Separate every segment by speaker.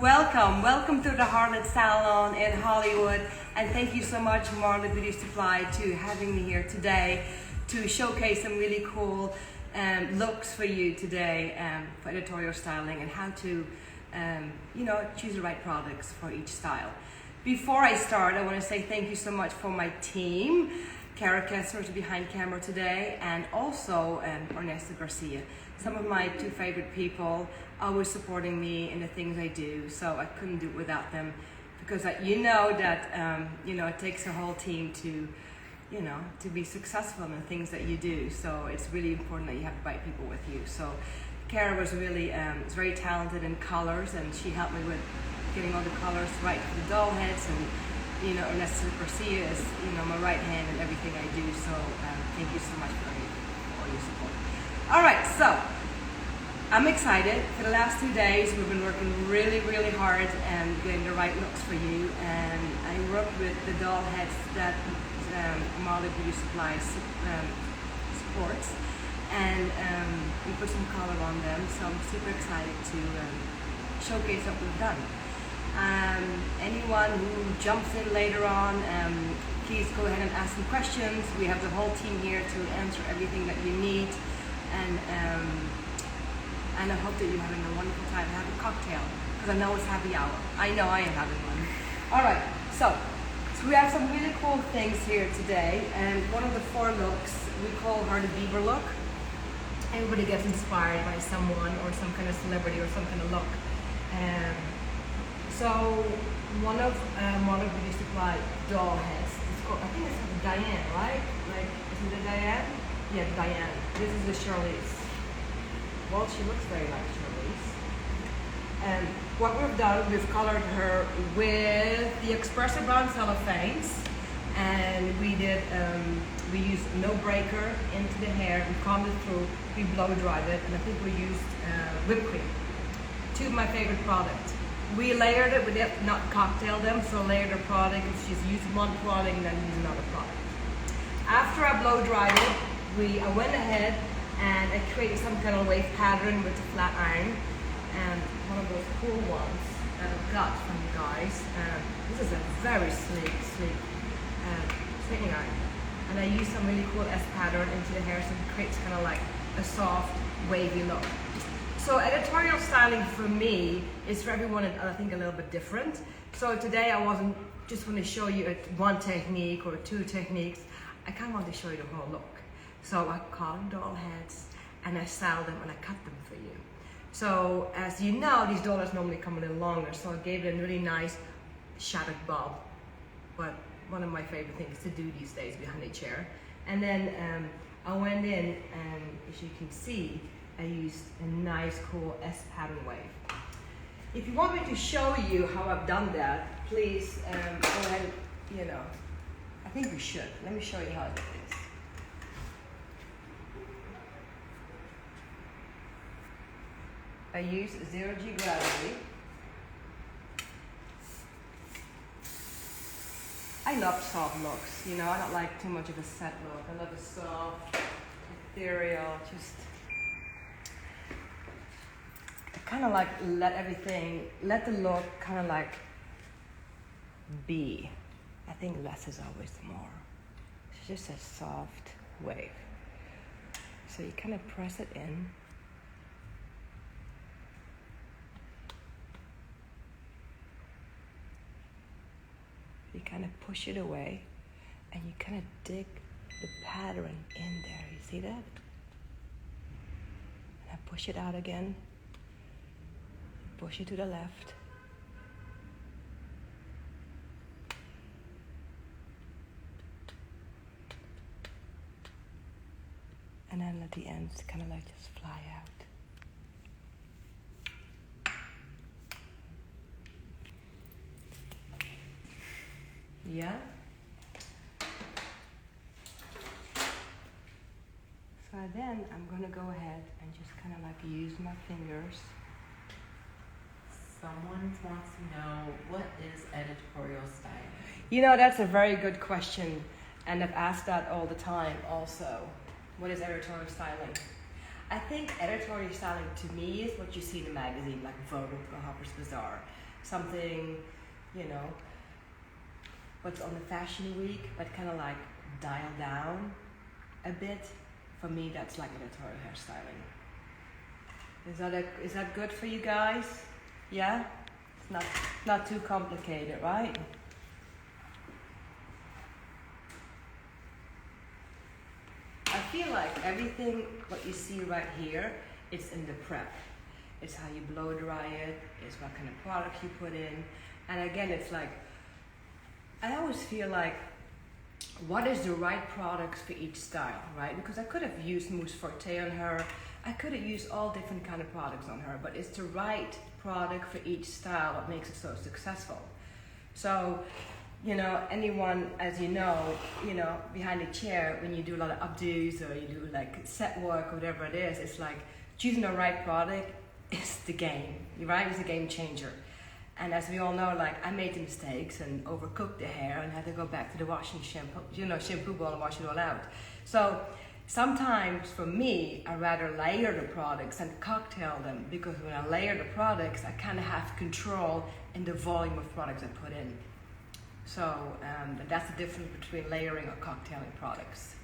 Speaker 1: Welcome to the Harlot Salon in Hollywood, and thank you so much, Marlo Beauty Supply, to having me here today to showcase some really cool looks for you today for editorial styling and how to, choose the right products for each style. Before I start, I want to say thank you so much for my team. Kara Kessler is behind camera today, and also Ernesto Garcia. Some of my two favorite people, always supporting me in the things I do, so I couldn't do it without them, because you know that it takes a whole team to be successful in the things that you do. So it's really important that you have the right people with you. So Kara was really very talented in colors, and she helped me with getting all the colors right for the doll heads, and Ernesto Garcia is my right hand in everything I do. So thank you so much for all your support. All right, so I'm excited. For the last 2 days, we've been working really, really hard and getting the right looks for you. And I worked with the doll heads that Marlo Beauty Supply supports, and we put some color on them. So I'm super excited to showcase what we've done. Anyone who jumps in later on, please go ahead and ask some questions. We have the whole team here to answer everything that you need. And I hope that you're having a wonderful time. Have a cocktail, because I know it's happy hour. I know I am having one. All right, so we have some really cool things here today. And one of the 4 looks, we call her the Bieber look. Everybody gets inspired by someone or some kind of celebrity or some kind of look. So one of Marlo Beauty Supply doll heads, it's called, I think it's Diane, right? Like, isn't it Diane? Yeah, Diane. This is the Charlize. Well, she looks very like Charlize. And what we've done, we've colored her with the Espresso Brown cellophanes, and we did we used No.Breaker into the hair. We combed it through. We blow dried it, and I think we used whipped cream. 2 of my favorite products. We layered it. We did not cocktail them, so layered the product. It's just use one product and then use another product. After I blow dried it, I went ahead and I created some kind of wave pattern with a flat iron, and one of those cool ones that I got from you guys. This is a very sleek straightening iron, and I used some really cool S pattern into the hair, so it creates kind of like a soft, wavy look. So editorial styling for me is for everyone, I think, a little bit different. So today I wasn't just want to show you one technique or 2 techniques. I kind of want to show you the whole look. So I colored doll heads, and I styled them, and I cut them for you. So as you know, these dollars normally come a little longer, so I gave them a really nice shattered bob. But one of my favorite things to do these days behind a chair. And then I went in, and as you can see, I used a nice cool S pattern wave. If you want me to show you how I've done that, please go ahead, I think we should. Let me show you how I did this. I use 0G gravity. I love soft looks, I don't like too much of a set look. I love a soft, ethereal, just, I kind of like let the look kind of like be. I think less is always more. It's just a soft wave. So you kind of press it in. You kind of push it away, and you kind of dig the pattern in there. You see that? And I push it out again. Push it to the left. And then at the ends, kind of like just fly out. Yeah. So then I'm going to go ahead and just kind of like use my fingers.
Speaker 2: Someone wants to know, what is editorial styling?
Speaker 1: That's a very good question, and I've asked that all the time also. What is editorial styling? I think editorial styling to me is what you see in a magazine like Vogue or Harper's Bazaar. something, you know, what's on the fashion week, but kind of like dial down a bit. For me, that's like editorial hairstyling. Is that good for you guys? Yeah? It's not too complicated, right? I feel like everything what you see right here is in the prep. It's how you blow dry it, it's what kind of product you put in. And again, it's like, I always feel like, what is the right products for each style, right? Because I could have used Mousse Forte on her, I could have used all different kind of products on her, but it's the right product for each style that makes it so successful. So, you know, anyone, as you know, behind the chair, when you do a lot of updos or you do like set work or whatever it is, it's like choosing the right product is the game, right? It's a game changer. And as we all know, like I made the mistakes and overcooked the hair and had to go back to the washing shampoo bowl and wash it all out. So sometimes for me, I rather layer the products and cocktail them, because when I layer the products, I kind of have control in the volume of products I put in. So that's the difference between layering or cocktailing products.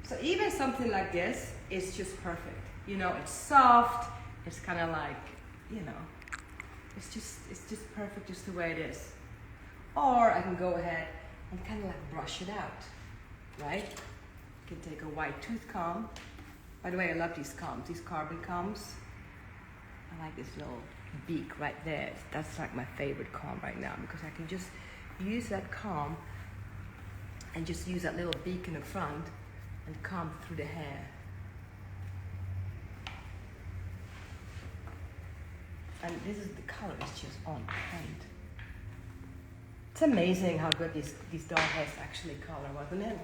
Speaker 1: So even something like this is just perfect. You know, it's soft, it's kind of like, you know, it's just perfect just the way it is. Or I can go ahead and kind of like brush it out, right? I can take a white tooth comb. By the way, I love these combs, these carbon combs. I like this little beak right there. That's like my favorite comb right now, because I can just use that comb and just use that little beak in the front and comb through the hair. And this is the color is just on point. It's amazing how good these doll hairs actually color, wasn't it?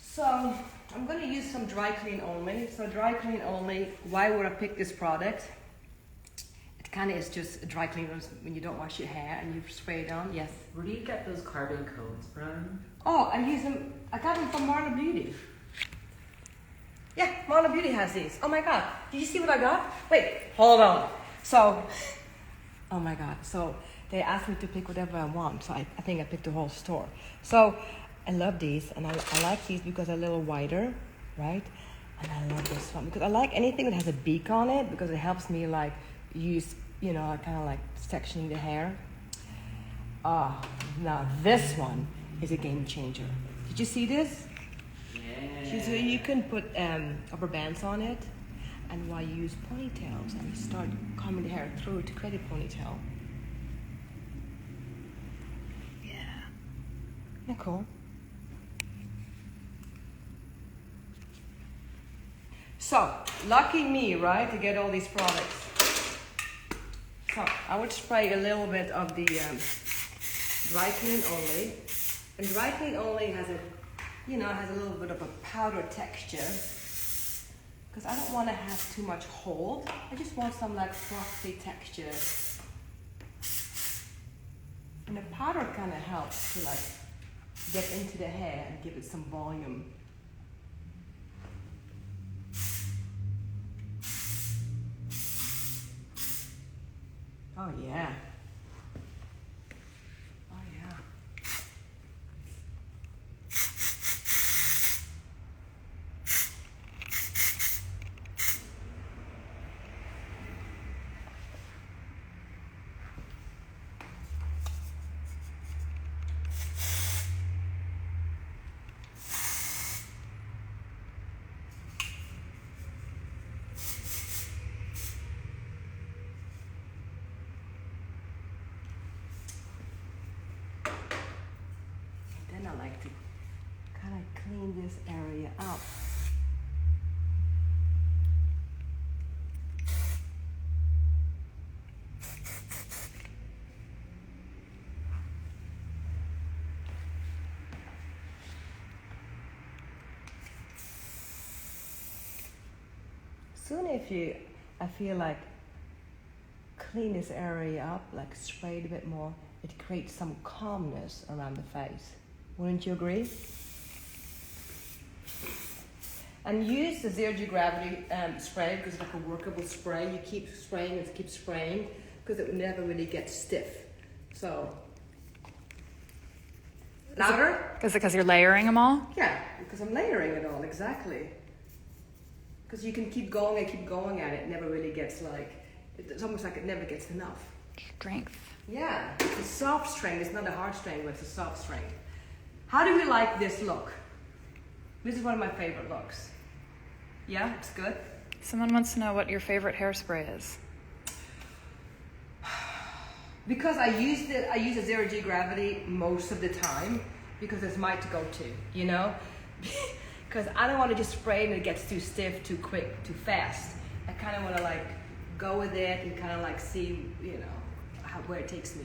Speaker 1: So I'm going to use some dry clean only. So dry clean only, why would I pick this product? It kind of is just a dry clean when you don't wash your hair and you spray it on. Yes.
Speaker 2: Where do you get those carbon coats from?
Speaker 1: Oh, I got them from Marlo Beauty. Yeah, Marlo Beauty has these. Oh my God, did you see what I got? Wait, hold on. So, oh my God, so they asked me to pick whatever I want. So I think I picked the whole store. So I love these, and I like these because they're a little wider, right? And I love this one because I like anything that has a beak on it, because it helps me like use, you know, kind of like sectioning the hair. Oh, now this one is a game changer. Did you see this?
Speaker 2: Yeah.
Speaker 1: So you can put rubber bands on it, and while you use ponytails, and you start combing the hair through to create a ponytail. Yeah. Isn't that cool? So, lucky me, right, to get all these products. So, I would spray a little bit of the dry clean only. And dry clean only has a little bit of a powder texture, because I don't want to have too much hold. I just want some like frosty texture. And the powder kind of helps to like get into the hair and give it some volume. Oh yeah. Oh yeah. I like to kind of clean this area up. soon I feel like clean this area up, like spray it a bit more, it creates some calmness around the face. Wouldn't you agree? And use the zero G gravity spray because it's like a workable spray. You keep spraying and keep spraying because it never really gets stiff. So, louder?
Speaker 3: Is it because you're layering them all?
Speaker 1: Yeah, because I'm layering it all, exactly. Because you can keep going and keep going at it. It never really gets like, it's almost like it never gets enough.
Speaker 3: Strength.
Speaker 1: Yeah, it's a soft strength. It's not a hard strength, but it's a soft strength. How do we like this look? This is one of my favorite looks. Yeah, it's good.
Speaker 3: Someone wants to know what your favorite hairspray is.
Speaker 1: Because I use a zero G gravity most of the time because it's my to go to, you know? Because I don't want to just spray and it gets too stiff, too quick, too fast. I kind of want to like go with it and kind of like see, you know, where it takes me.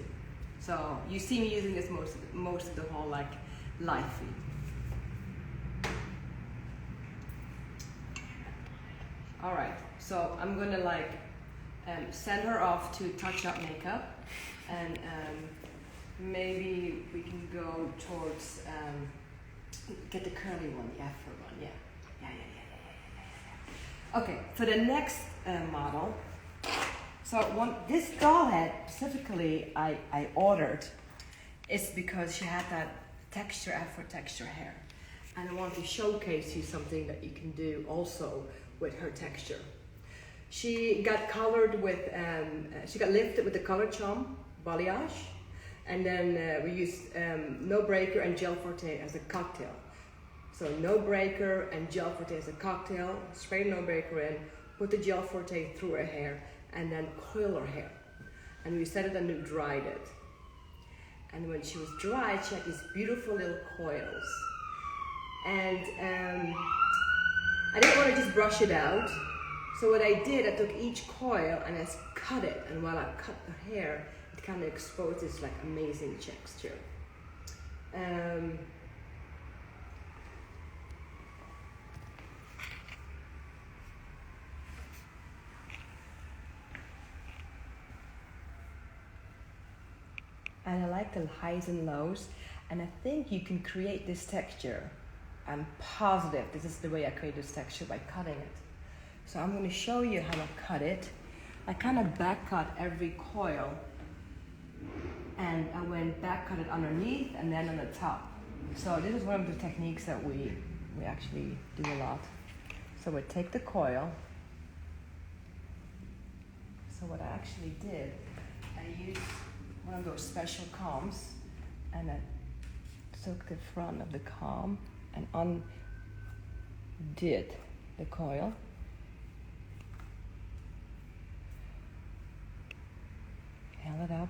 Speaker 1: So you see me using this most of the whole like life feed. All right, so I'm gonna like send her off to touch up makeup, and maybe we can go towards get the curly one, the afro one, yeah. Okay, for the next model, so this doll head specifically I ordered is because she had that texture, afro texture hair, and I wanted to showcase you something that you can do also with her texture. She got colored with, she got lifted with the Color Charm balayage, and then we used No.Breaker and Gel Forte as a cocktail. So No.Breaker and Gel Forte as a cocktail, spray No.Breaker in, put the Gel Forte through her hair, and then coil her hair. And we set it and we dried it. And when she was dried, she had these beautiful little coils. And I didn't want to just brush it out. So what I did, I took each coil and I cut it. And while I cut the hair, it kind of exposed this like amazing texture. And I like the highs and lows. And I think you can create this texture. I'm positive this is the way I create this texture, by cutting it. So I'm going to show you how to cut it. I kind of back cut every coil, and I went back cut it underneath and then on the top. So this is one of the techniques that we actually do a lot. So we take the coil. So what I actually did, I used one of those special combs, and I took the front of the comb and undid the coil. Held it up,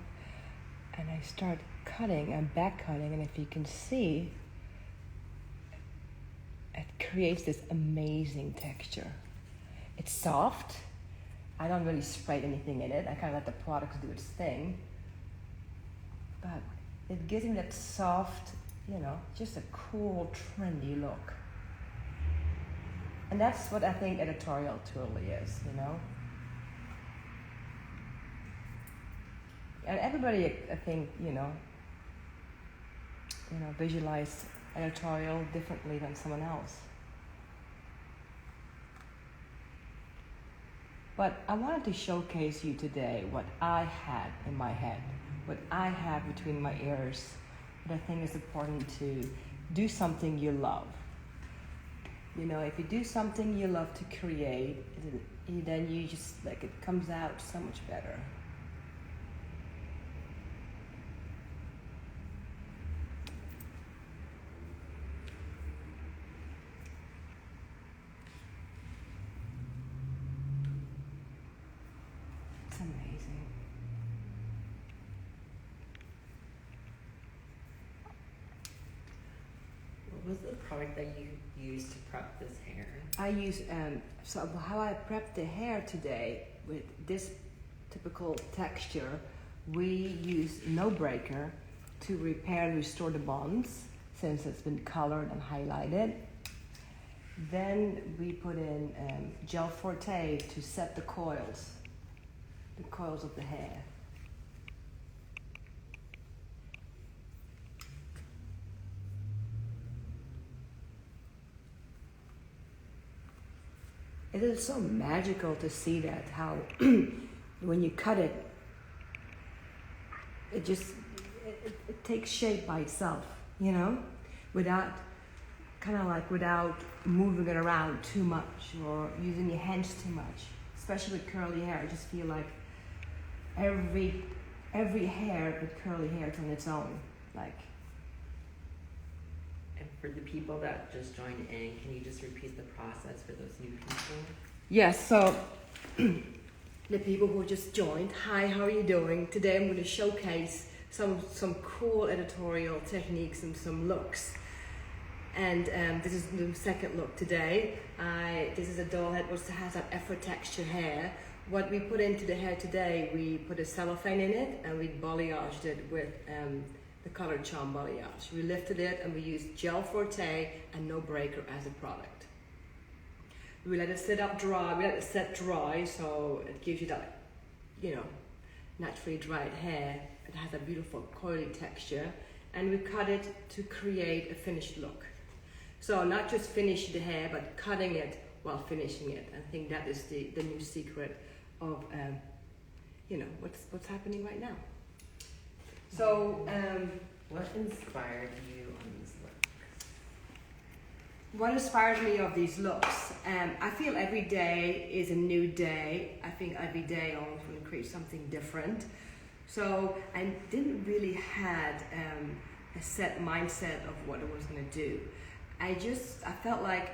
Speaker 1: and I start cutting and back cutting, and if you can see, it creates this amazing texture. It's soft. I don't really spray anything in it. I kind of let the products do its thing. But it gives me that soft, you know, just a cool, trendy look. And that's what I think Editorial truly is, you know. And everybody, I think, you know, visualize Editorial differently than someone else. But I wanted to showcase you today what I had in my head, what I have between my ears, what I think is important to do something you love. You know, if you do something you love to create, then you just, like, it comes out so much better. It's amazing.
Speaker 2: What was the product that you used to prep this hair?
Speaker 1: I use, so how I prep the hair today with this typical texture, we use No.Breaker to repair and restore the bonds since it's been colored and highlighted. Then we put in gel forte to set the coils of the hair. It is so magical to see that, how when you cut it, it just it takes shape by itself, you know, without moving it around too much or using your hands too much. Especially with curly hair, I just feel like every hair with curly hair is on its own. Like.
Speaker 2: And for the people that just joined in, can you just repeat the process for those new people?
Speaker 1: Yes, so the people who just joined, hi, how are you doing? Today I'm going to showcase some cool editorial techniques and some looks. And this is the second look today. This is a doll head which has that effort texture hair. What we put into the hair today, we put a cellophane in it and we balayaged it with the Color Charm balayage. We lifted it and we used gel forte and No.Breaker as a product. We let it sit up dry. We let it set dry, so it gives you that, you know, naturally dried hair. It has a beautiful coily texture, and we cut it to create a finished look. So not just finish the hair, but cutting it while finishing it. I think that is the new secret of, you know, what's happening right now. So,
Speaker 2: what inspired you on these looks?
Speaker 1: What inspired me of these looks? I feel every day is a new day. I think every day I always want to create something different. So I didn't really had a set mindset of what I was going to do. I felt like,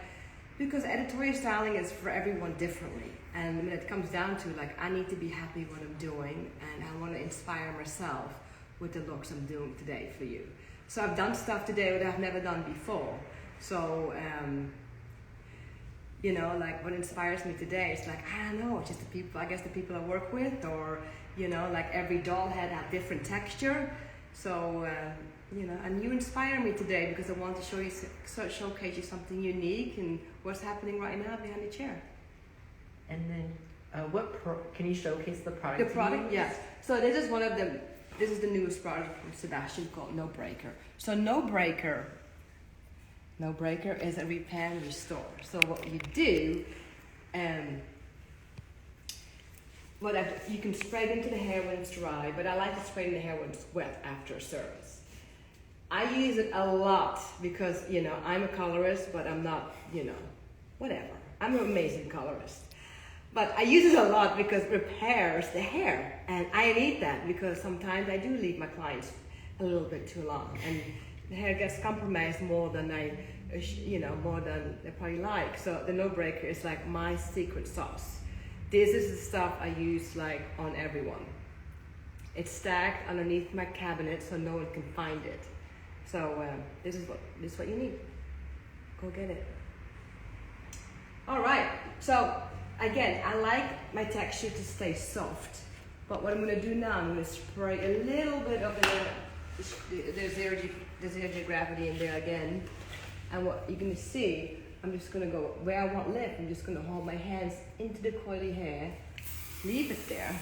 Speaker 1: because editorial styling is for everyone differently, and when it comes down to, like, I need to be happy with what I'm doing, and I want to inspire myself with the looks I'm doing today for you. So I've done stuff today that I've never done before. So, you know, like, what inspires me today is like, I don't know, just the people, I guess the people I work with, or, you know, like every doll head had different texture. So, you know, and you inspire me today because I want to showcase you something unique and what's happening right now behind the chair.
Speaker 2: And then, can you showcase the product?
Speaker 1: The product, yes. So this is one of them. This is the newest product from Sebastian called No.Breaker. So No.Breaker is a repair and restore. So what you do, you can spray it into the hair when it's dry, but I like to spray it in the hair when it's wet after a service. I use it a lot because, you know, I'm a colorist, but I'm not, you know, whatever. I'm an amazing colorist. But I use it a lot because it repairs the hair. And I need that because sometimes I do leave my clients a little bit too long. And the hair gets compromised more than more than they probably like. So the No.Breaker is like my secret sauce. This is the stuff I use like on everyone. It's stacked underneath my cabinet so no one can find it. So this is what you need. Go get it. All right. So again, I like my texture to stay soft. But what I'm going to do now, I'm going to spray a little bit of the zero gravity in there again. And what you're going to see, I'm just going to go where I want lift. I'm just going to hold my hands into the coily hair, leave it there.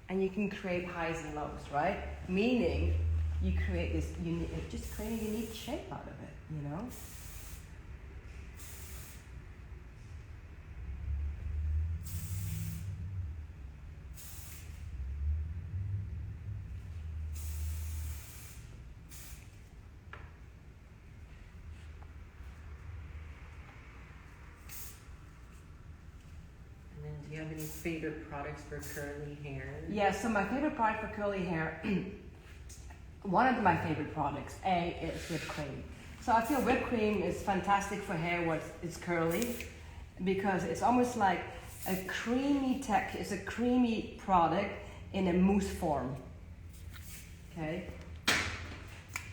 Speaker 1: And you can create highs and lows, right? Meaning you create this unique, just create a unique shape out of it, you know?
Speaker 2: Do you have any favorite products for curly hair?
Speaker 1: Yeah, so my favorite product for curly hair, one of my favorite products, is whipped cream. So I feel whipped cream is fantastic for hair when it's curly because it's almost like a creamy it's a creamy product in a mousse form. Okay?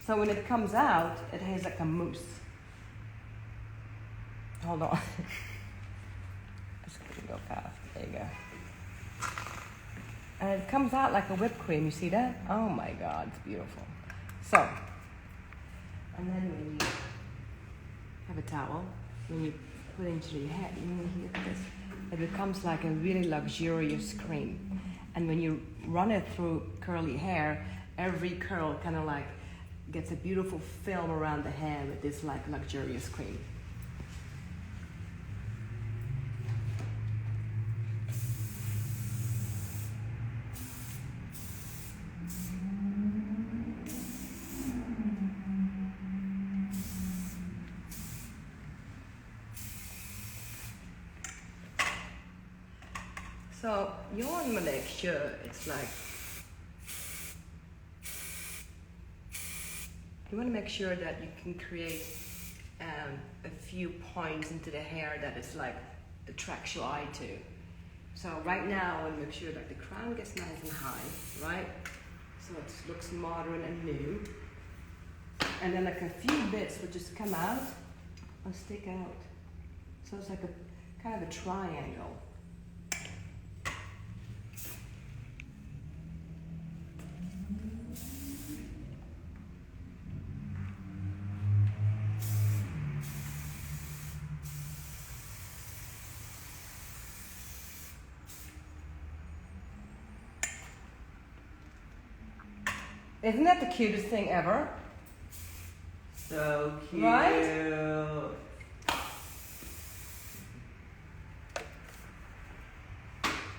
Speaker 1: So when it comes out, it has like a mousse. Hold on. Go fast. There you go. And it comes out like a whipped cream. You see that? Oh my God, it's beautiful. So, and then when you have a towel, when you put it into your hair, look at this. It becomes like a really luxurious cream. And when you run it through curly hair, every curl kind of like gets a beautiful film around the hair with this like luxurious cream. So you want to make sure it's like, you want to make sure that you can create a few points into the hair that is like attracts your eye to. So right now I want to make sure that the crown gets nice and high, right? So it looks modern and new. And then like a few bits will just come out and stick out. So it's like a kind of a triangle. Isn't that the cutest thing ever?
Speaker 2: So cute.
Speaker 1: Right?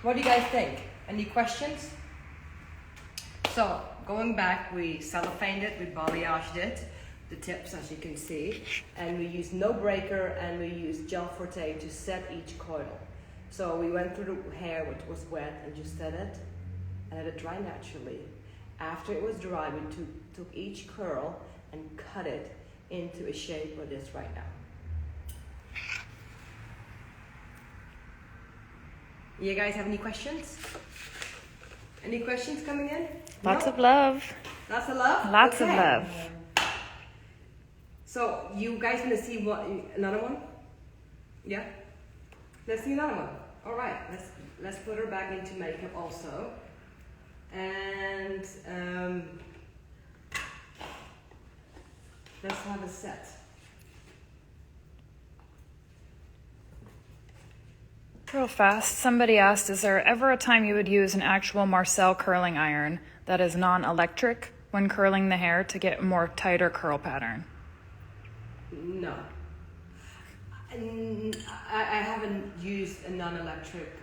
Speaker 1: What do you guys think? Any questions? So, going back, we cellophaned it, we balayaged it, the tips as you can see, and we used No.Breaker and we used gel forte to set each coil. So we went through the hair which was wet and just set it and let it dry naturally. After it was dry, we took each curl and cut it into a shape like this right now. You guys have any questions? Any questions coming in?
Speaker 3: Lots
Speaker 1: No?
Speaker 3: of love.
Speaker 1: Lots of love?
Speaker 3: Lots of
Speaker 1: Okay.
Speaker 3: love.
Speaker 1: So you guys want to see another one? Yeah? Let's see another one. All right, let's put her back into makeup also. And let's have a set.
Speaker 3: Real fast, somebody asked, is there ever a time you would use an actual Marcel curling iron that is non-electric when curling the hair to get a more tighter curl pattern?
Speaker 1: No. I haven't used a non-electric.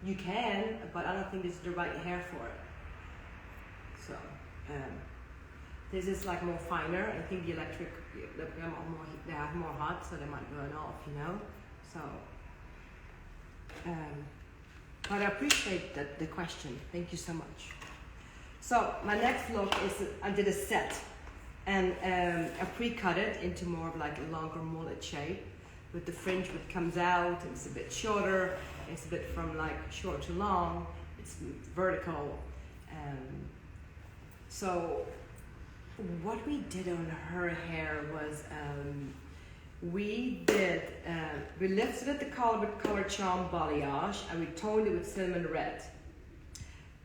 Speaker 1: You can, but I don't think it's the right hair for it. So, this is like more finer. I think the electric, they have more hot, so they might burn off, you know? So, but I appreciate the question. Thank you so much. So, my next look is, I did a set. And I pre-cut it into more of like a longer mullet shape with the fringe which comes out. It's a bit shorter. It's a bit from like short to long. It's vertical. So what we did on her hair was we lifted it the color with Color Charm balayage and we toned it with cinnamon red.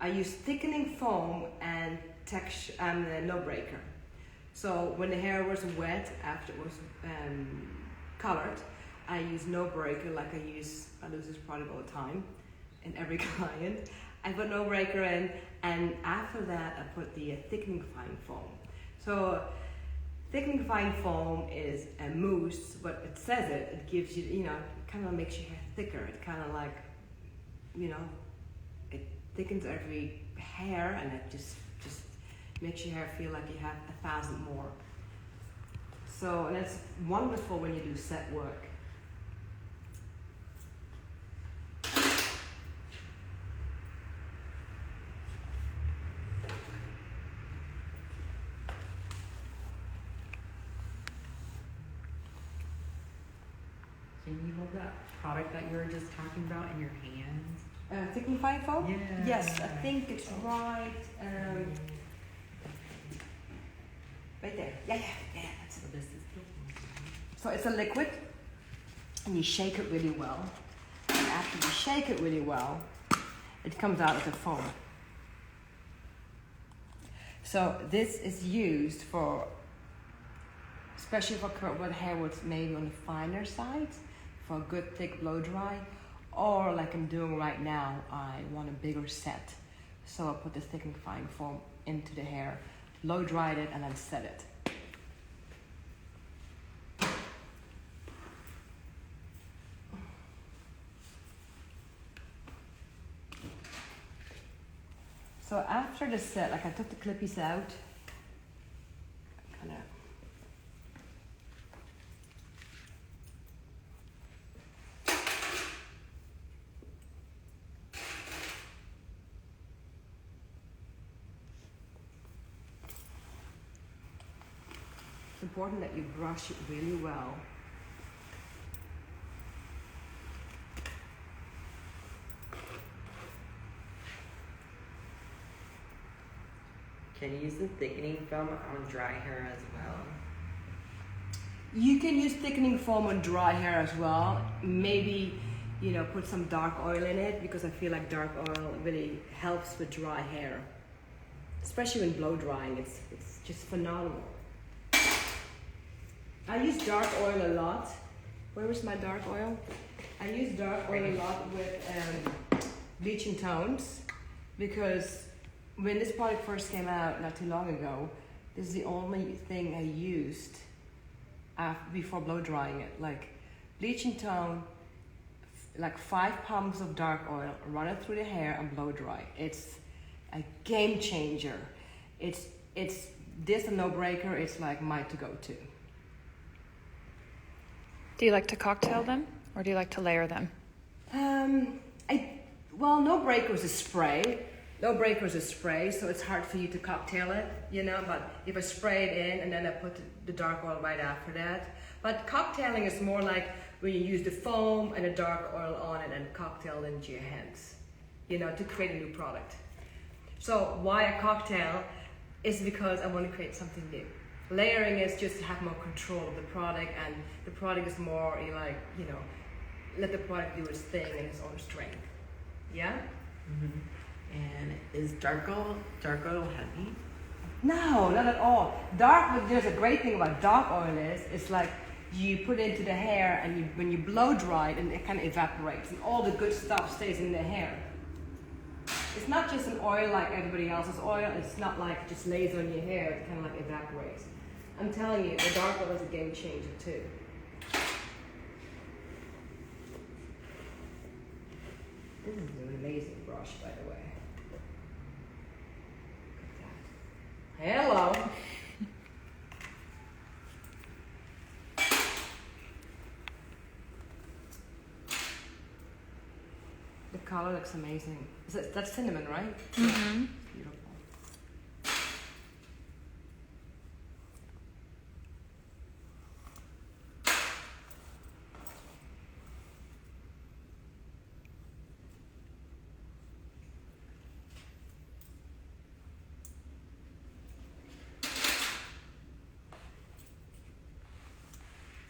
Speaker 1: I used thickening foam and texture and No.Breaker. So when the hair was wet after it was colored, I use No.Breaker like I use this product all the time in every client. I put No.Breaker in, and after that I put the thickening fine foam. So thickening fine foam is a mousse, but it says it gives you, kind of makes your hair thicker. It kind of like, it thickens every hair, and it just makes your hair feel like you have 1,000 more. So, and it's wonderful when you do set work.
Speaker 2: Can you hold that product that you were just talking about in your hands?
Speaker 1: Thickening fine foam?
Speaker 2: Yeah.
Speaker 1: Yes, I think it's right. Right there. Yeah. That's
Speaker 2: So this is the
Speaker 1: So it's a liquid, and you shake it really well. And after you shake it really well, it comes out as a foam. So this is used for, especially for with hair what's maybe on the finer side, for a good thick blow dry, or like I'm doing right now, I want a bigger set. So I put the thickening fine foam into the hair, blow dried it, and then set it. So after the set, like I took the clippies out, kind of. It's important that you brush it really well.
Speaker 2: Can you use the thickening foam on dry hair as well?
Speaker 1: You can use thickening foam on dry hair as well. Maybe, you know, put some dark oil in it, because I feel like dark oil really helps with dry hair. Especially when blow drying, it's just phenomenal. I use dark oil a lot. Where is my dark oil? I use dark oil a lot with bleaching tones, because when this product first came out not too long ago, this is the only thing I used before blow drying it. Like bleaching tone, like 5 pumps of dark oil, run it through the hair and blow dry. It's a game changer. It's this and No.Breaker. It's like my to-go-to.
Speaker 3: Do you like to cocktail them, or do you like to layer them?
Speaker 1: Well, No.Breaker is a spray. No.Breaker is a spray, so it's hard for you to cocktail it, you know, but if I spray it in and then I put the dark oil right after that. But cocktailing is more like when you use the foam and the dark oil on it and cocktail it into your hands, you know, to create a new product. So why a cocktail is because I want to create something new. Layering is just to have more control of the product, and the product is more like, you know, let the product do its thing in its own strength. Yeah?
Speaker 2: Mm-hmm. And is dark oil heavy?
Speaker 1: No, not at all. There's a great thing about dark oil is, it's like you put it into the hair, and when you blow dry it, and it kind of evaporates, and all the good stuff stays in the hair. It's not just an oil like everybody else's oil. It's not like it just lays on your hair. It kind of like evaporates. I'm telling you, the dark oil is a game changer too. This is an amazing brush, by the way. Look at that. Hello. The color looks amazing. That's cinnamon, right?
Speaker 3: Mm-hmm.
Speaker 1: Yeah. Beautiful.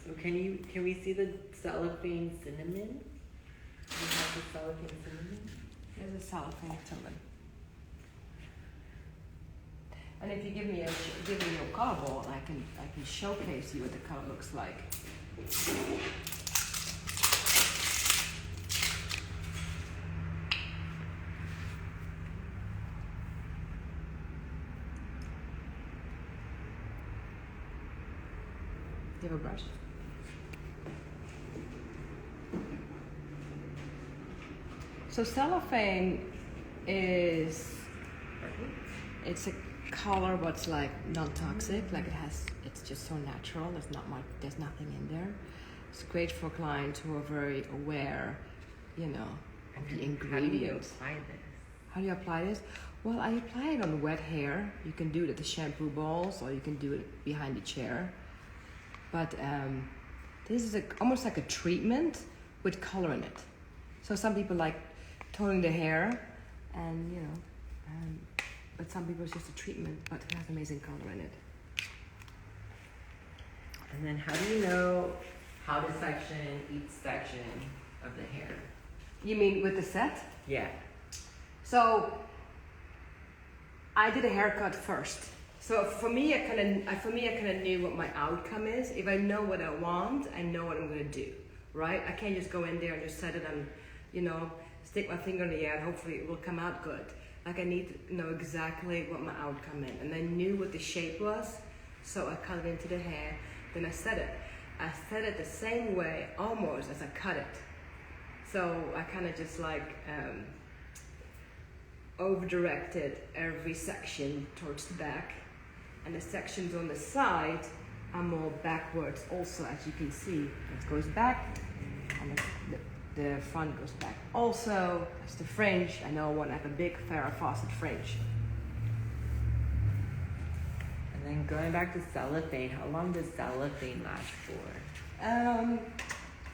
Speaker 2: So can we see the cellophane cinnamon? Do you have the cellophane cinnamon?
Speaker 1: There's a cellophane cinnamon. And if you give me a color ball, I can showcase you what the color looks like. Do you have a brush? So cellophane it's a color what's like non-toxic, like it's just so natural. There's nothing in there. It's great for clients who are very aware, you know, of the ingredients.
Speaker 2: How do you apply this?
Speaker 1: How do you apply this? Well, I apply it on wet hair. You can do it at the shampoo balls, or you can do it behind the chair. But this is almost like a treatment with color in it. So some people like toning the hair, and you know, but some people it's just a treatment, but it has amazing color in it.
Speaker 2: And then how do you know how to section each section of the hair?
Speaker 1: You mean with the set?
Speaker 2: Yeah.
Speaker 1: So I did a haircut first. So for me, I kind of knew what my outcome is. If I know what I want, I know what I'm gonna do, right? I can't just go in there and just set it and, you know, stick my finger in the air and hopefully it will come out good. Like I need to know exactly what my outcome is. And I knew what the shape was, so I cut it into the hair, then I set it. I set it the same way almost as I cut it. So I kind of just like over-directed every section towards the back, and the sections on the side are more backwards also, as you can see. It goes back and the front goes back. Also, as the fringe, I know I want to have a big Farrah Fawcett fringe.
Speaker 2: And then going back to cellophane, how long does cellophane last for?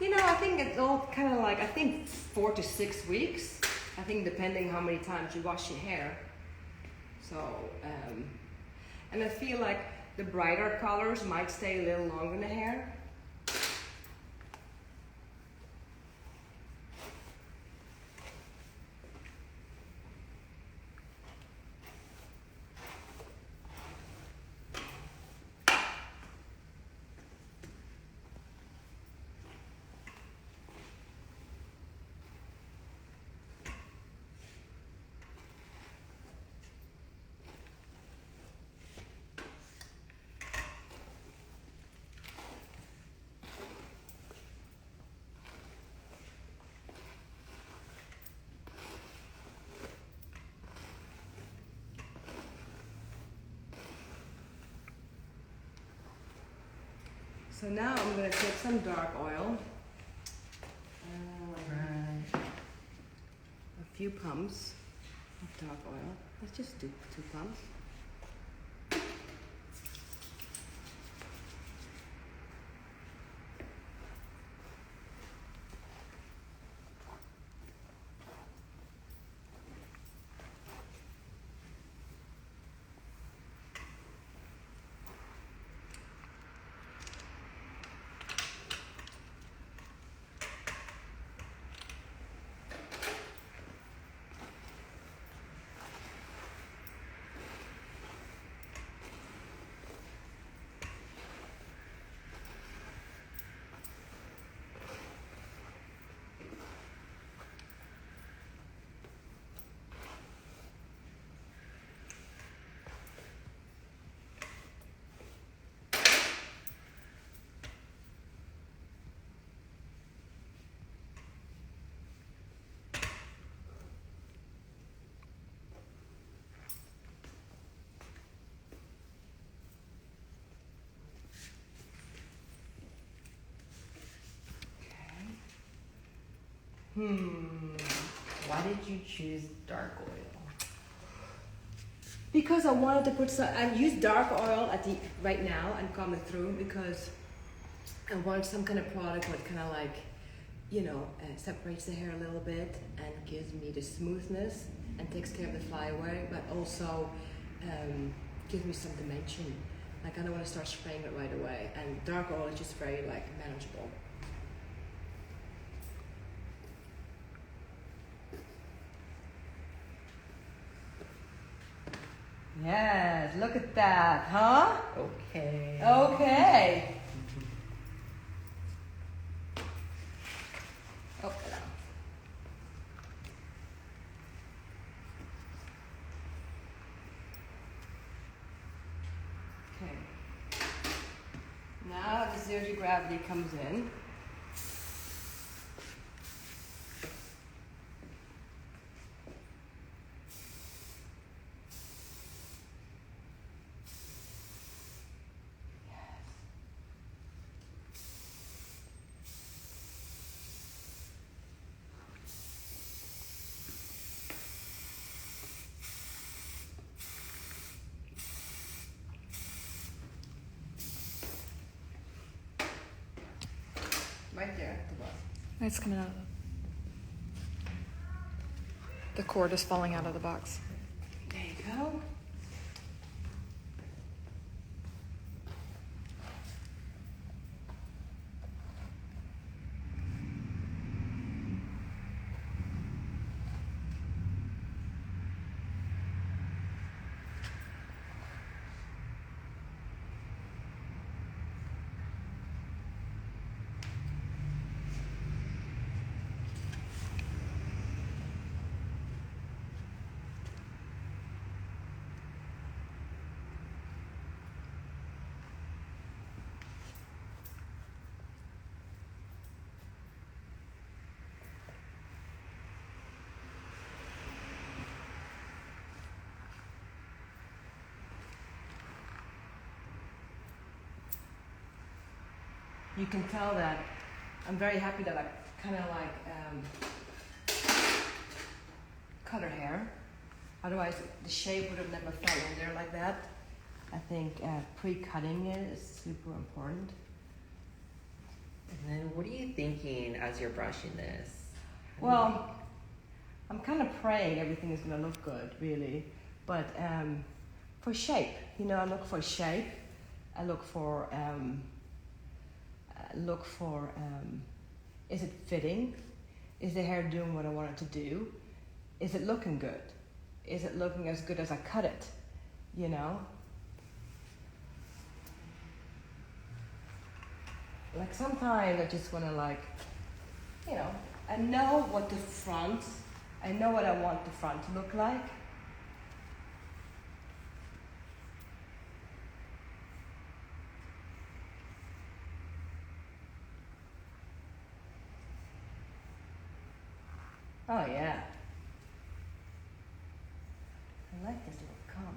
Speaker 1: You know, I think it's all kind of like, I think 4 to 6 weeks. I think depending how many times you wash your hair. So, and I feel like the brighter colors might stay a little longer in the hair. So now I'm going to take some dark oil, a few pumps of dark oil. Let's just do 2 pumps.
Speaker 2: Why did you choose dark oil?
Speaker 1: Because I wanted to put some, I use dark oil at the right now and comb it through because I want some kind of product that kind of like, you know, separates the hair a little bit and gives me the smoothness and takes care of the flyaway, but also gives me some dimension. Like I don't want to start spraying it right away, and dark oil is just very like manageable. Yes, look at that, huh?
Speaker 2: Okay.
Speaker 1: Okay. Oh, hello. Okay. Now the zero gravity comes in. Right there, the bus.
Speaker 3: It's coming out of the cord is falling out of the box.
Speaker 1: There you go. you can tell that I'm very happy that I kind of like cut her hair. Otherwise, the shape would have never fell in there like that. I think pre-cutting it is super important.
Speaker 2: And then what are you thinking as you're brushing this?
Speaker 1: Well, I'm kind of praying everything is going to look good, really. But for shape, I look for shape. I look for is it fitting? Is the hair doing what I want it to do? Is it looking good? Is it looking as good as I cut it? Like sometimes I just want to I know what I know what I want the front to look like. Oh yeah. I like this little comb.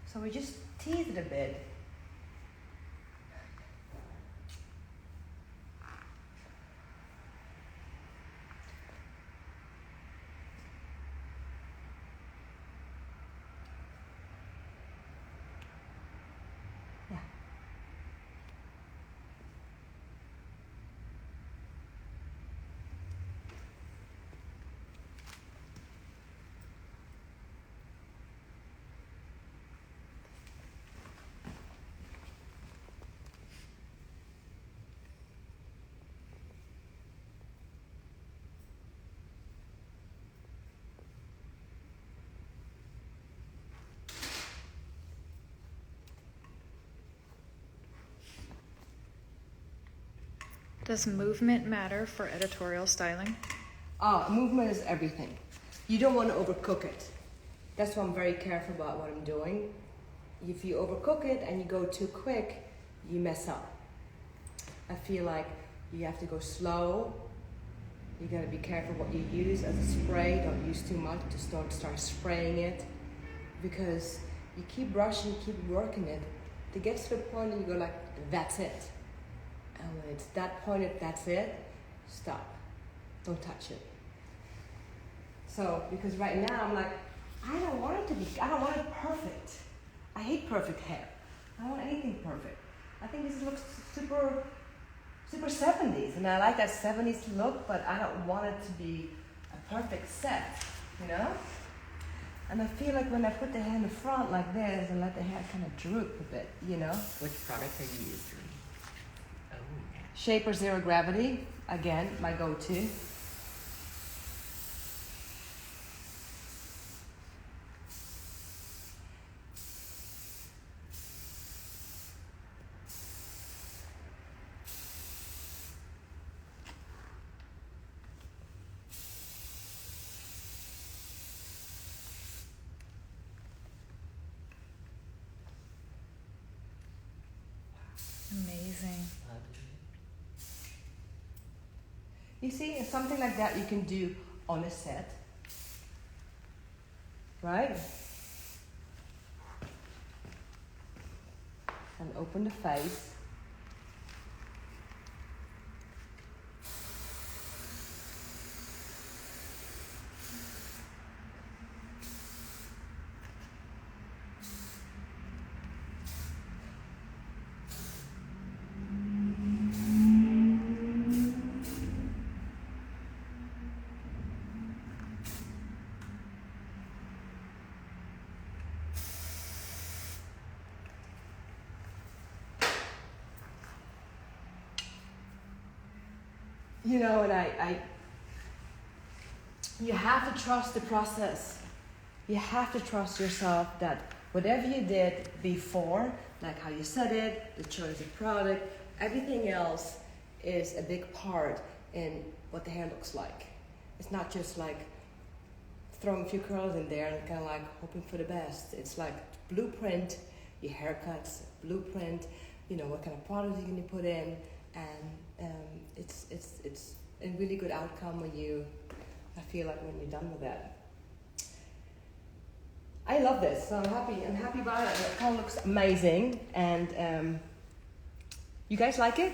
Speaker 1: So we just tease it a bit. Yeah.
Speaker 3: Does movement matter for editorial styling?
Speaker 1: Movement is everything. You don't want to overcook it. That's why I'm very careful about what I'm doing. If you overcook it and you go too quick, you mess up. I feel like you have to go slow. You gotta be careful what you use as a spray. Don't use too much. Just don't start spraying it, because you keep brushing, keep working it. It gets to the point and you go like, that's it. And when it's that point, that's it, stop. Don't touch it. So, because right now I'm like, I don't want it perfect. I hate perfect hair. I don't want anything perfect. I think this looks super 70s, and I like that 70s look, but I don't want it to be a perfect set, And I feel like when I put the hair in the front like this and let the hair kind of droop a bit,
Speaker 2: Which product are you using? Oh, yeah.
Speaker 1: Shaper Zero Gravity, again, my go-to.
Speaker 3: Amazing.
Speaker 1: You see, something like that you can do on a set, right? And open the face. And you have to trust the process. You have to trust yourself that whatever you did before, like how you said it, the choice of product, everything else is a big part in what the hair looks like. It's not just like throwing a few curls in there and kind of like hoping for the best. It's like blueprint, your haircuts, blueprint, what kind of product you're going to put in, and it's a really good outcome I feel like when you're done with that. I love this, so I'm happy about it. It kind of looks amazing, and you guys like it?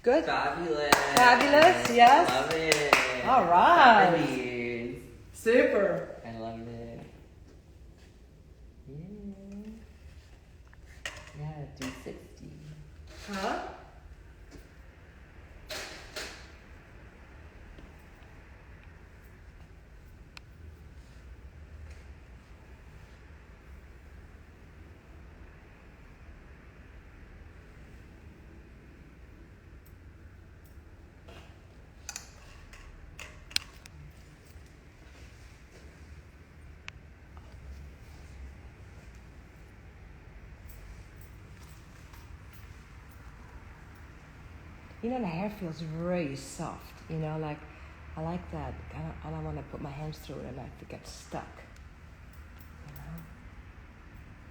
Speaker 1: Good?
Speaker 2: Fabulous.
Speaker 1: Fabulous, yes.
Speaker 2: Love it.
Speaker 1: All right.
Speaker 2: Fabulous.
Speaker 1: Super.
Speaker 2: I love it. Yeah. Yeah, 360.
Speaker 1: Huh? You know, the hair feels really soft. You know, like, I like that. I don't want to put my hands through it and like to get stuck.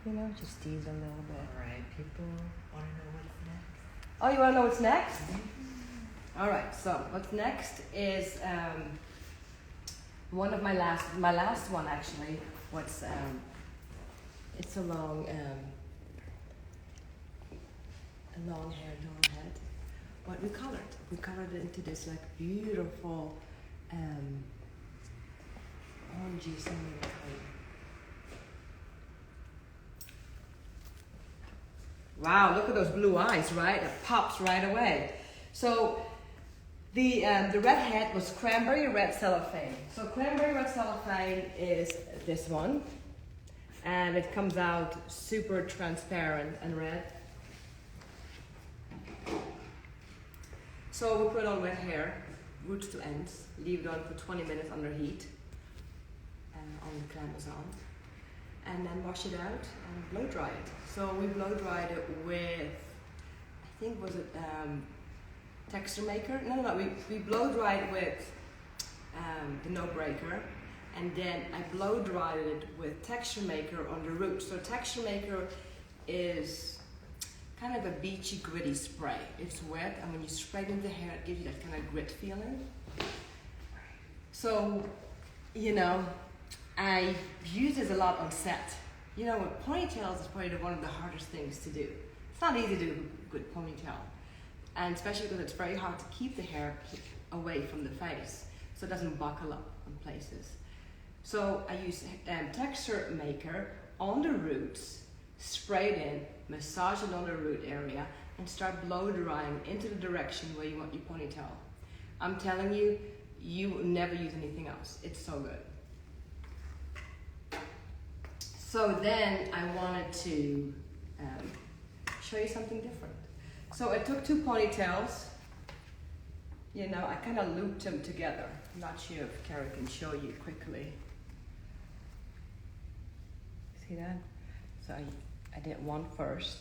Speaker 1: You know, just tease a little bit.
Speaker 2: All right, people want to know what's next.
Speaker 1: Oh, you want to know what's next? All right, so what's next is one of my last one actually. What's it's a long hair doll head. What we colored it into this like beautiful orangey something color. Wow, look at those blue eyes, right? It pops right away. So the red head was cranberry red cellophane. So cranberry red cellophane is this one, and it comes out super transparent and red. So we put on wet hair, roots to ends, leave it on for 20 minutes under heat, on the clamazon, and then wash it out and blow dry it. So we blow dried it with, I think was it texture maker? No, we blow dried with the No.Breaker, and then I blow dried it with texture maker on the roots. So texture maker is kind of a beachy, gritty spray. It's wet, and when you spray it in the hair, it gives you that kind of grit feeling. So, you know, I use this a lot on set. You know, with ponytails is probably one of the hardest things to do. It's not easy to do a good ponytail, and especially because it's very hard to keep the hair away from the face, so it doesn't buckle up in places. So I use texture maker on the roots, spray it in, massage it on the root area, and start blow drying into the direction where you want your ponytail. I'm telling you, you will never use anything else. It's so good. So then I wanted to show you something different. So I took two ponytails. You know, I kind of looped them together. I'm not sure if Kara can show you quickly. See that? So I did one first,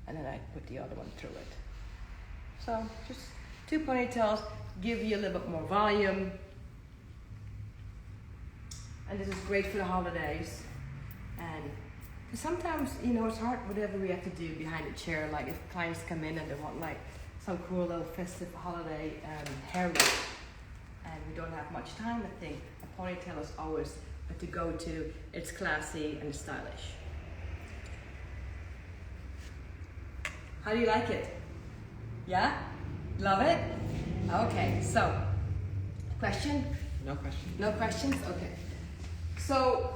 Speaker 1: and then I put the other one through it. So just two ponytails, give you a little bit more volume. And this is great for the holidays. And sometimes, you know, it's hard whatever we have to do behind the chair, like if clients come in and they want like some cool little festive holiday hair look, and we don't have much time, I think a ponytail is always to go to. It's classy and stylish. How do you like it? Yeah? Love it? Okay, so, question?
Speaker 2: No question.
Speaker 1: No questions? Okay. So,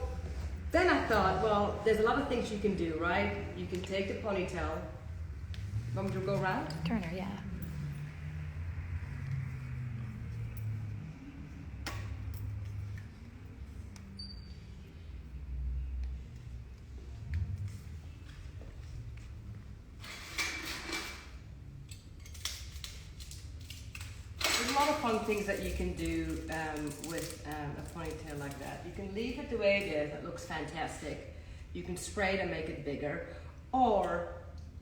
Speaker 1: then I thought, well, there's a lot of things you can do, right? You can take the ponytail. Want me to go around?
Speaker 3: Turner, yeah.
Speaker 1: There's a lot of fun things that you can do with a ponytail like that. You can leave it the way it is. It looks fantastic. You can spray it and make it bigger. Or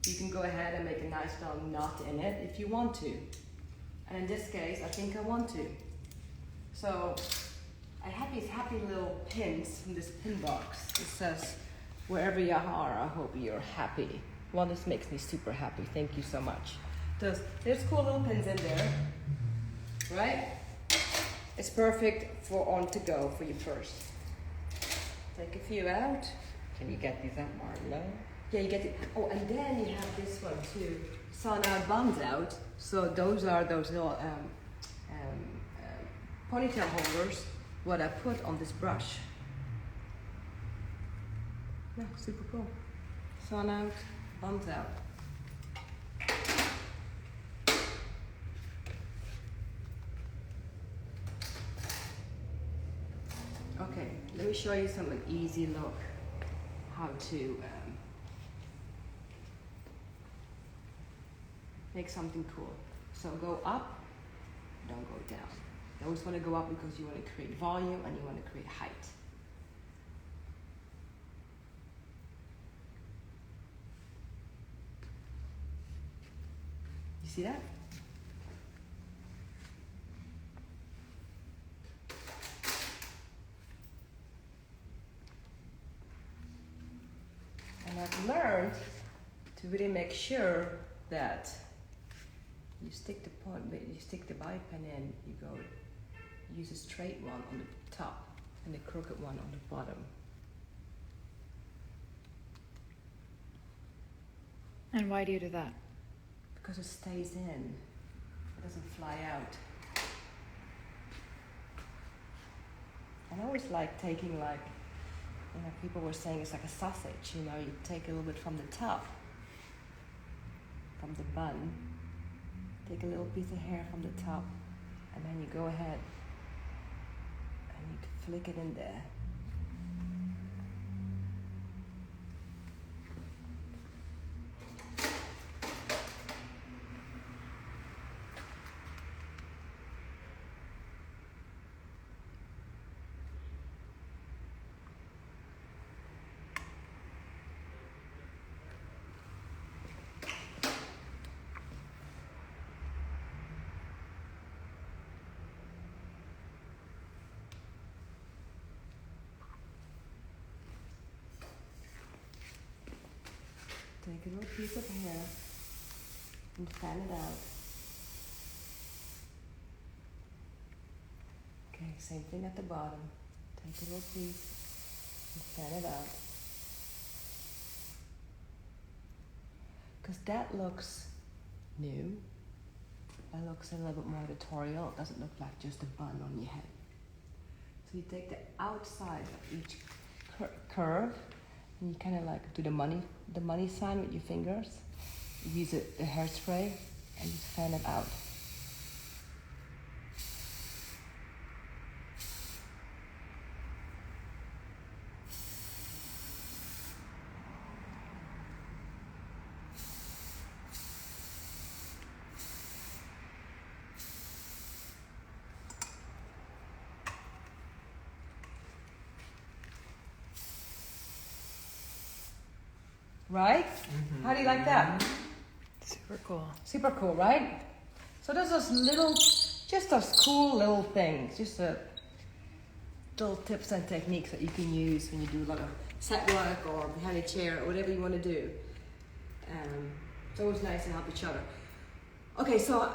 Speaker 1: you can go ahead and make a nice little knot in it if you want to. And in this case, I think I want to. So I have these happy little pins from this pin box. It says, wherever you are, I hope you're happy. Well, this makes me super happy. Thank you so much. There's cool little pins in there, right? It's perfect for on to go for your purse. Take a few out.
Speaker 2: Can you get these at Marlo?
Speaker 1: Yeah, you get it. Oh, and then you have this one too. So now it buns out. So those are those little ponytail holders what I put on this brush. Yeah, super cool. Sun out, buns out. Okay, let me show you some easy look how to make something cool. So go up, don't go down. You always want to go up because you want to create volume and you want to create height. You see that? And I've learned to really make sure that you stick the bobby pin in, you go use a straight one on the top and the crooked one on the bottom.
Speaker 3: And why do you do that?
Speaker 1: Because it stays in, it doesn't fly out. I always like taking people were saying it's like a sausage, you take a little bit from the top, from the bun, take a little piece of hair from the top, and then you go ahead and you flick it in there. Take a little piece of hair and fan it out. Okay, same thing at the bottom. Take a little piece and fan it out. Because that looks new. That looks a little bit more editorial. It doesn't look like just a bun on your head. So you take the outside of each curve and you kind of like do the money sign with your fingers. You use the hairspray and just fan it out. Right? Mm-hmm. How do you like that?
Speaker 3: Super cool.
Speaker 1: Super cool, right? So there's those cool little things, little tips and techniques that you can use when you do a lot of set work or behind a chair or whatever you want to do. It's always nice to help each other. Okay, so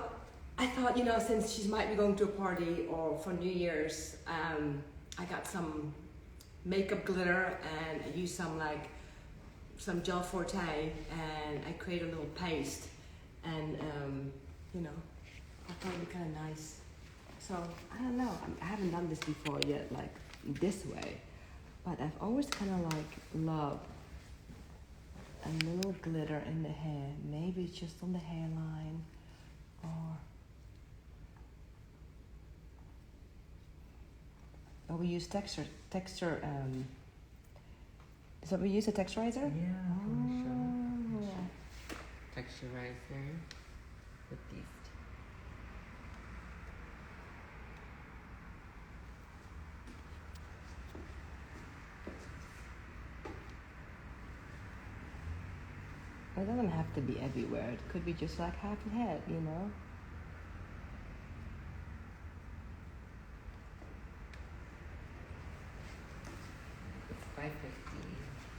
Speaker 1: I thought, since she might be going to a party or for New Year's, I got some makeup glitter and I used some gel forte and I created a little paste and I thought it'd be kind of nice. So I don't know, I haven't done this before yet, like this way, but I've always kind of loved a little glitter in the hair. Maybe it's just on the hairline or we use texture. Is that we use a texturizer?
Speaker 2: Yeah, texturizer with these.
Speaker 1: It doesn't have to be everywhere. It could be just like half a head,
Speaker 2: $5.50.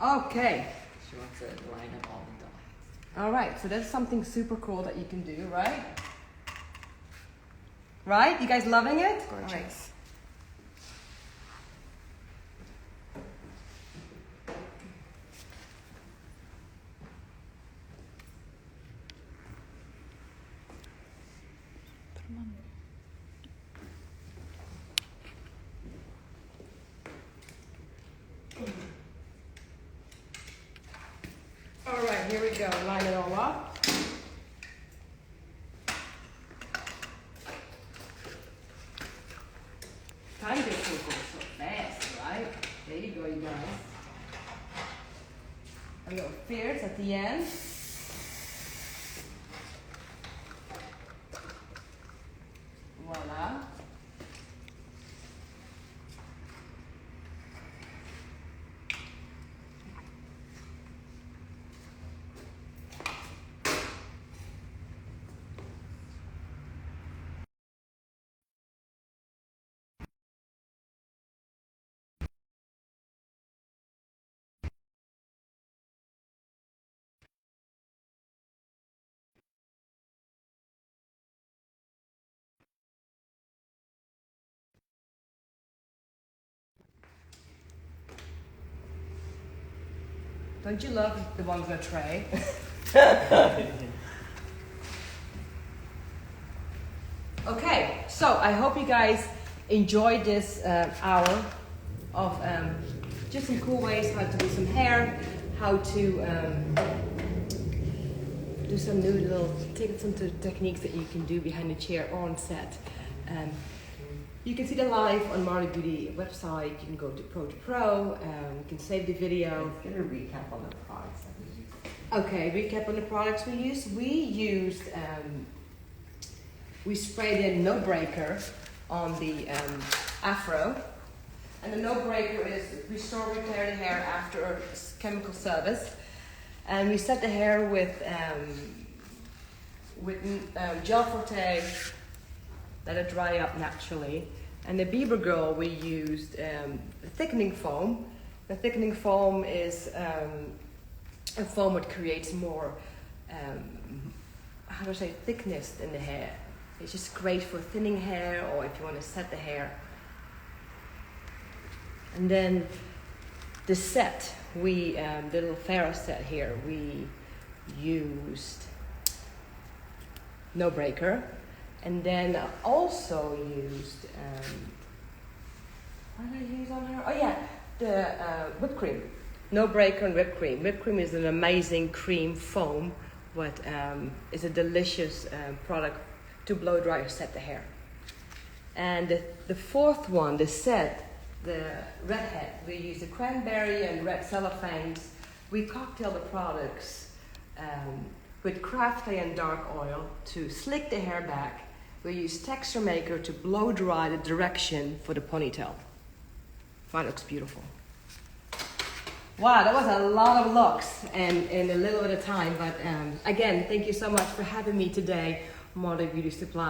Speaker 1: Okay.
Speaker 2: She wants to line up all the dots.
Speaker 1: All right, so that's something super cool that you can do, right? Right? You guys loving it?
Speaker 3: Gorgeous.
Speaker 1: All right. here we go. Line it all up. Time gets so fast, right? There you go, you guys. A little fierce at the end. Voila. Don't you love the ones on a tray? Okay, so I hope you guys enjoyed this hour of just some cool ways how to do some hair, how to do some new little some techniques that you can do behind the chair or on set. You can see the live on Marlo Beauty website. You can go to Pro. You can save the video.
Speaker 2: Give a recap on the products that we use.
Speaker 1: Okay, recap on the products we used. We sprayed in No.Breaker on the afro. And the No.Breaker is restore, repair the hair after a chemical service. And we set the hair with gel forte, let it dry up naturally. And the Bieber Girl, we used thickening foam. The thickening foam is a foam that creates more, thickness in the hair. It's just great for thinning hair or if you want to set the hair. And then the set, the little Farrah set here, we used No.Breaker. And then I also used, what did I use on her? Oh yeah, the whipped cream. No.Breaker and whipped cream. Whipped cream is an amazing cream foam, but is a delicious product to blow dry or set the hair. And the fourth one, the set, the redhead, we use the cranberry and red cellophanes. We cocktail the products with craft clay and dark oil to slick the hair back. We use texture maker to blow dry the direction for the ponytail. That looks beautiful. Wow, that was a lot of looks and in a little bit of time. But again, thank you so much for having me today, Marlo Beauty Supply.